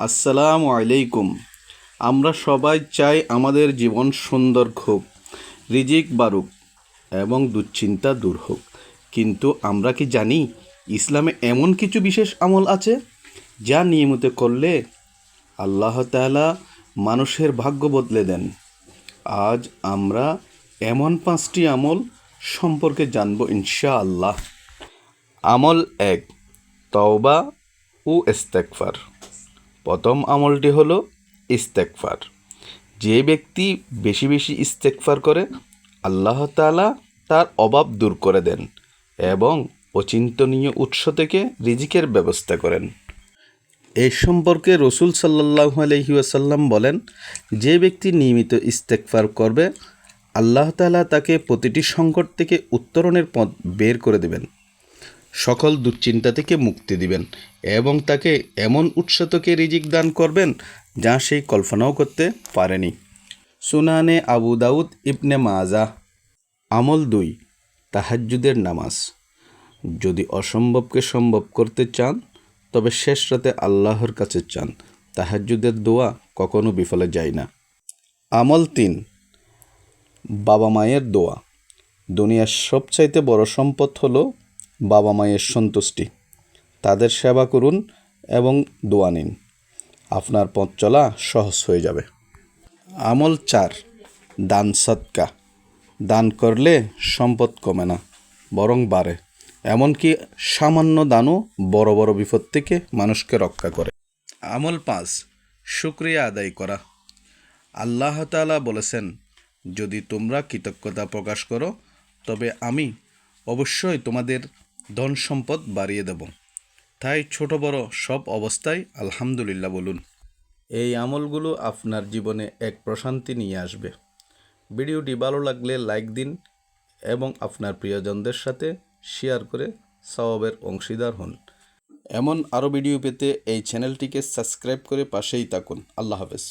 আসসালামু আলাইকুম। আমরা সবাই চাই আমাদের জীবন সুন্দর হোক, রিজিক বাড়ুক এবং দুশ্চিন্তা দূর হোক। কিন্তু আমরা কি জানি ইসলামে এমন কিছু বিশেষ আমল আছে যা নিয়মিত করলে আল্লাহ তাআলা মানুষের ভাগ্য বদলে দেন? আজ আমরা এমন 5টি আমল সম্পর্কে জানব ইনশাআল্লাহ। আমল 1, তওবা ও ইস্তেগফার। প্রথম আমলটি হলো ইস্তেগফার। যে ব্যক্তি বেশি বেশি ইস্তেগফার করে আল্লাহ তাআলা তার অভাব দূর করে দেন এবং অচিন্তনীয় উৎস থেকে রিজিকের ব্যবস্থা করেন। এই সম্পর্কে রসুল সাল্লাল্লাহু আলাইহি ওয়াসাল্লাম বলেন, যে ব্যক্তি নিয়মিত ইস্তেগফার করবে আল্লাহ তাআলা তাকে প্রতিটি সংকট থেকে উত্তরণের পথ বের করে দেবেন, সকল দুশ্চিন্তা থেকে মুক্তি দিবেন এবং তাকে এমন উৎস থেকে রিজিক দান করবেন যা সে কল্পনাও করতে পারেনি। সুনানে আবু দাউদ ইবনে মাজাহ। আমল 2, তাহাজ্জুদের নামাজ। যদি অসম্ভবকে সম্ভব করতে চান তবে শেষ রাতে আল্লাহর কাছে চান। তাহাজ্জুদের দোয়া কখনো বিফলে যায় না। আমল 3, বাবা মায়ের দোয়া। দুনিয়ার সবচাইতে বড় সম্পদ হলো বাবা মায়ের সন্তুষ্টি। তাদের সেবা করুন এবং দোয়া নিন, আপনার পথ চলা সহজ হয়ে যাবে। আমল 4, দান সদকা। দান করলে সম্পদ কমে না, বরং বাড়ে। এমনকি সামান্য দানও বড় বড় বিপদ থেকে মানুষকে রক্ষা করে। আমল 5, শুকরিয়া আদায় করা। আল্লাহ তাআলা বলেছেন, যদি তোমরা কৃতজ্ঞতা প্রকাশ করো তবে আমি অবশ্যই তোমাদের ধন সম্পদ বাড়িয়ে দেব। তাই ছোট বড় সব অবস্থায় আলহামদুলিল্লাহ বলুন। এই আমলগুলো আপনার জীবনে এক প্রশান্তি নিয়ে আসবে। ভিডিওটি ভালো লাগলে লাইক দিন এবং আপনার প্রিয়জনদের সাথে শেয়ার করে সওয়াবের অংশীদার হন। এমন আরও ভিডিও পেতে এই চ্যানেলটিকে সাবস্ক্রাইব করে পাশেই থাকুন। আল্লাহ হাফেজ।